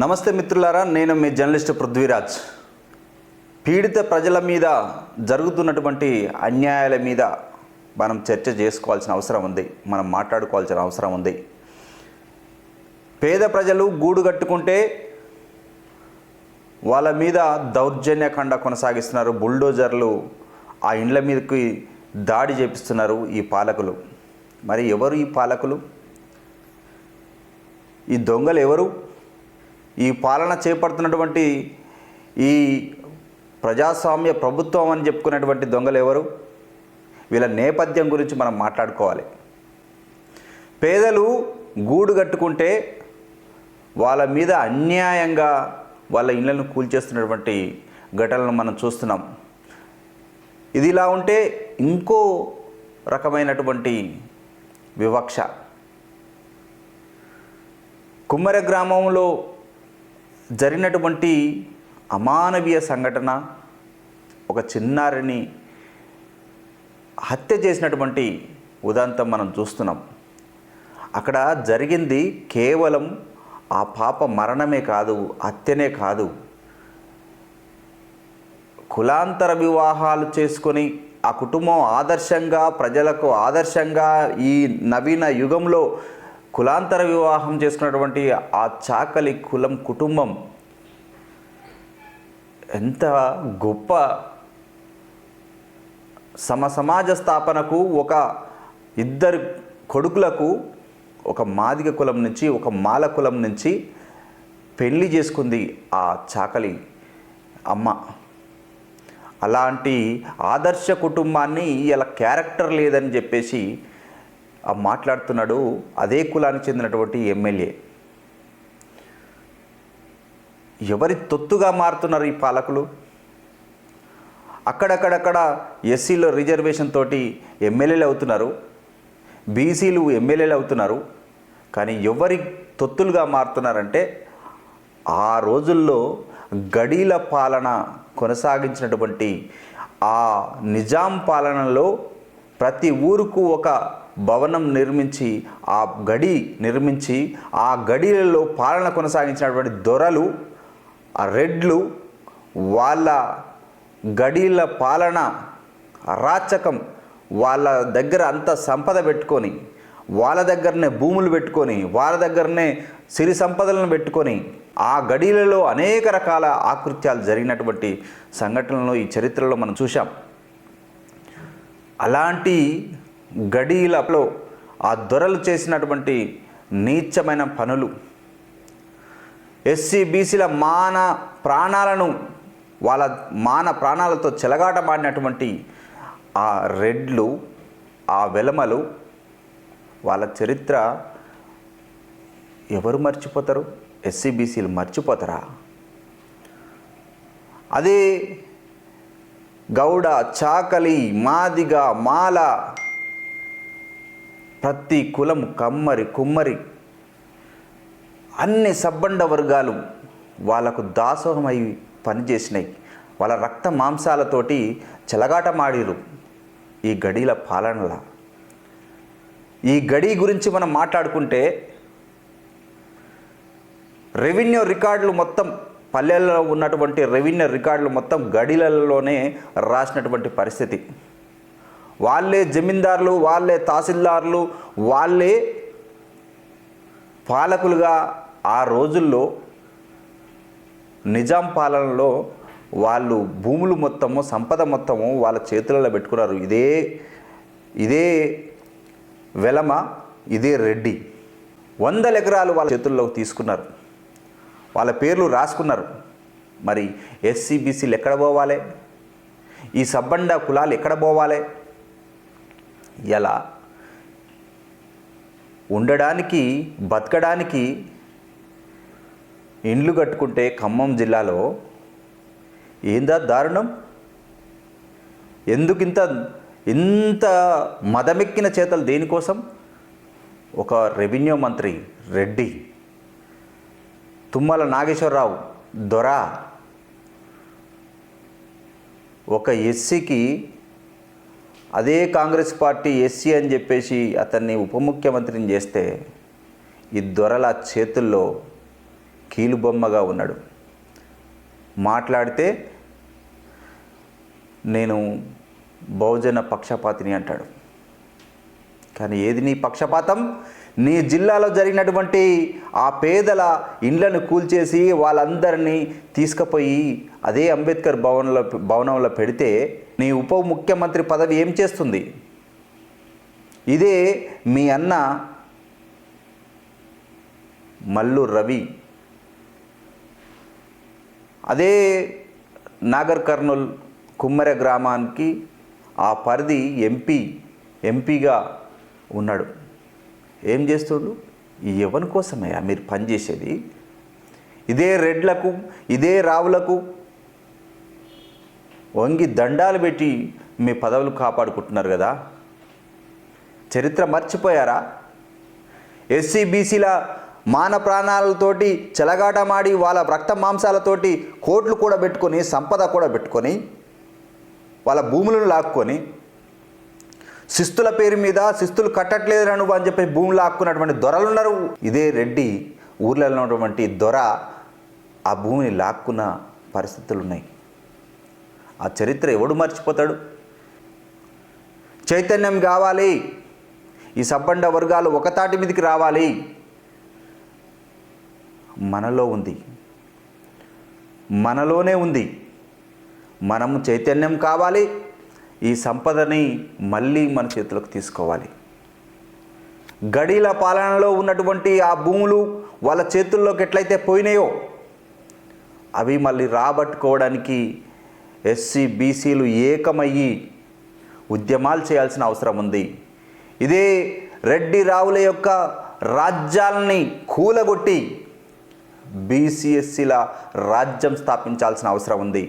నమస్తే మిత్రులారా, నేను మీ జర్నలిస్ట్ పృథ్వీరాజ్. పీడిత ప్రజల మీద జరుగుతున్నటువంటి అన్యాయాల మీద మనం చర్చ చేసుకోవాల్సిన అవసరం ఉంది, మనం మాట్లాడుకోవాల్సిన అవసరం ఉంది. పేద ప్రజలు గూడు కట్టుకుంటే వాళ్ళ మీద దౌర్జన్యకాండ కొనసాగిస్తున్నారు. బుల్డోజర్లు ఆ ఇండ్ల మీదకి దాడి చేపిస్తున్నారు ఈ పాలకులు. మరి ఎవరు ఈ పాలకులు? ఈ దొంగలు ఎవరు? ఈ పాలన చేపడుతున్నటువంటి ఈ ప్రజాస్వామ్య ప్రభుత్వం అని చెప్పుకునేటువంటి దొంగలు ఎవరు? వీళ్ళ నేపథ్యం గురించి మనం మాట్లాడుకోవాలి. పేదలు గూడు కట్టుకుంటే వాళ్ళ మీద అన్యాయంగా వాళ్ళ ఇళ్లను కూల్చేస్తున్నటువంటి ఘటనలను మనం చూస్తున్నాం. ఇది ఇలా ఉంటే ఇంకో రకమైనటువంటి వివక్ష. కుమ్మర గ్రామంలో జరిగినటువంటి అమానవీయ సంఘటన, ఒక చిన్నారిని హత్య చేసినటువంటి ఉదంతం మనం చూస్తున్నాం. అక్కడ జరిగింది కేవలం ఆ పాప మరణమే కాదు, హత్యనే కాదు, కులాంతర వివాహాలు చేసుకొని ఆ కుటుంబం ఆదర్శంగా, ప్రజలకు ఆదర్శంగా ఈ నవీన యుగంలో కులాంతర వివాహం చేసుకున్నటువంటి ఆ చాకలి కులం కుటుంబం ఎంత గొప్ప సమాజ స్థాపనకు, ఒక ఇద్దరు కొడుకులకు ఒక మాదిగ కులం నుంచి ఒక మాల కులం నుంచి పెళ్లి చేసుకుంది ఆ చాకలి అమ్మ. అలాంటి ఆదర్శ కుటుంబాన్ని ఇలా క్యారెక్టర్ లేదని చెప్పేసి మాట్లాడుతున్నాడు అదే కులానికి చెందినటువంటి ఎమ్మెల్యే. ఎవరి తొత్తుగా మారుతున్నారు ఈ పాలకులు? అక్కడక్కడక్కడ ఎస్సీలో రిజర్వేషన్ తోటి ఎమ్మెల్యేలు అవుతున్నారు, బీసీలు ఎమ్మెల్యేలు అవుతున్నారు. కానీ ఎవరి తొత్తులుగా మారుతున్నారంటే ఆ రోజుల్లో గడీల పాలన కొనసాగించినటువంటి ఆ నిజాం పాలనలో ప్రతి ఊరుకు ఒక భవనం నిర్మించి, ఆ గడి నిర్మించి, ఆ గడిలలో పాలన కొనసాగించినటువంటి దొరలు, ఆ రెడ్లు, వాళ్ళ గడీల పాలన అరాచకం, వాళ్ళ దగ్గర అంత సంపద పెట్టుకొని, వాళ్ళ దగ్గరనే భూములు పెట్టుకొని, వాళ్ళ దగ్గరనే సిరి సంపదలను పెట్టుకొని ఆ గడీలలో అనేక రకాల ఆకృత్యాలు జరిగినటువంటి సంఘటనలను ఈ చరిత్రలో మనం చూసాం. అలాంటి గడీలలో ఆ దొరలు చేసినటువంటి నీచమైన పనులు, ఎస్సీ బీసీల వాళ్ళ ప్రాణాలతో చెలగాటమాడినటువంటి ఆ రెడ్లు, ఆ వెలమలు, వాళ్ళ చరిత్ర ఎవరు మర్చిపోతారు? ఎస్సీ బీసీలు మర్చిపోతారా? అదే గౌడ, చాకలి, మాదిగ, మాల, ప్రతి కులం, కమ్మరి, కుమ్మరి, అన్ని సబ్బండ వర్గాలు వాళ్ళకు దాసోహమై పనిచేసినాయి. వాళ్ళ రక్త మాంసాలతోటి చెలగాటమాడిరు ఈ గడీల పాలనల. ఈ గడి గురించి మనం మాట్లాడుకుంటే రెవెన్యూ రికార్డులు మొత్తం, పల్లెల్లో ఉన్నటువంటి రెవెన్యూ రికార్డులు మొత్తం గడిలలోనే రాసినటువంటి పరిస్థితి. వాళ్ళే జమీందారులు, వాళ్ళే తహసీల్దార్లు, వాళ్ళే పాలకులుగా ఆ రోజుల్లో నిజాం పాలనలో వాళ్ళు భూములు మొత్తము, సంపద మొత్తము వాళ్ళ చేతులలో పెట్టుకున్నారు. ఇదే వెలమ, ఇదే రెడ్డి 100 ఎకరాలు వాళ్ళ చేతుల్లోకి తీసుకున్నారు, వాళ్ళ పేర్లు రాసుకున్నారు. మరి ఎస్సీ బీసీలు ఎక్కడ పోవాలి? ఈ సబ్బండ కులాలు ఎక్కడ పోవాలి? ఎలా ఉండడానికి, బతకడానికి ఇండ్లు కట్టుకుంటే ఖమ్మం జిల్లాలో ఏందా దారుణం? ఎందుకు ఇంత మదమెక్కిన చేతలు దేనికోసం? ఒక రెవెన్యూ మంత్రి రెడ్డి, తుమ్మల నాగేశ్వరరావు దొర, ఒక ఎస్సీకి అదే కాంగ్రెస్ పార్టీ ఎస్సీ అని చెప్పేసి అతన్ని ఉప ముఖ్యమంత్రిని చేస్తే ఈ దొరల చేతుల్లో కీలుబొమ్మగా ఉన్నాడు. మాట్లాడితే నేను బహుజన పక్షపాతిని అంటాడు. కానీ ఏది నీ పక్షపాతం? నీ జిల్లాలో జరిగినటువంటి ఆ పేదల ఇండ్లను కూల్చేసి వాళ్ళందరినీ తీసుకుపోయి అదే అంబేద్కర్ భవనంలో పెడితే నీ ఉప ముఖ్యమంత్రి పదవి ఏం చేస్తుంది? ఇదే మీ అన్న మల్లు రవి అదే నాగర్ కర్నూల్ కుమ్మర గ్రామానికి ఆ పరిధి ఎంపీగా ఉన్నాడు. ఏం చేస్తుండు? ఎవరి కోసమయ్యా మీరు పనిచేసేది? ఇదే రెడ్లకు, ఇదే రావులకు వంగి దండాలు పెట్టి మీ పదవులు కాపాడుకుంటున్నారు కదా. చరిత్ర మర్చిపోయారా? ఎస్సీ బీసీల మాన ప్రాణాలతోటి చెలగాటమాడి వాళ్ళ రక్త మాంసాలతోటి కోట్లు కూడా పెట్టుకొని, సంపద కూడా పెట్టుకొని, వాళ్ళ భూములను లాక్కొని, శిస్తుల పేరు మీద శిస్తులు కట్టట్లేదు నువ్వు అని చెప్పి భూములు లాక్కున్నటువంటి దొరలు ఉన్నారు. ఇదే రెడ్డి ఊర్లలో ఉన్నటువంటి దొర ఆ భూమిని లాక్కున్న పరిస్థితులు ఉన్నాయి. ఆ చరిత్ర ఎవడు మర్చిపోతాడు? చైతన్యం కావాలి. ఈ సబ్బండ వర్గాలు ఒకతాటి మీదకి రావాలి. మనలో ఉంది, మనలోనే ఉంది. మనము చైతన్యం కావాలి. ఈ సంపదని మళ్ళీ మన చేతులకు తీసుకోవాలి. గడీల పాలనలో ఉన్నటువంటి ఆ భూములు వాళ్ళ చేతుల్లోకి ఎట్లయితే పోయినాయో అవి మళ్ళీ రాబట్టుకోవడానికి ఎస్సీ బీసీలు ఏకమయ్యి ఉద్యమాలు చేయాల్సిన అవసరం ఉంది. ఇదే రెడ్డి రావుల యొక్క రాజ్యాలని కూలగొట్టి బీసీ ఎస్సీల రాజ్యం స్థాపించాల్సిన అవసరం ఉంది.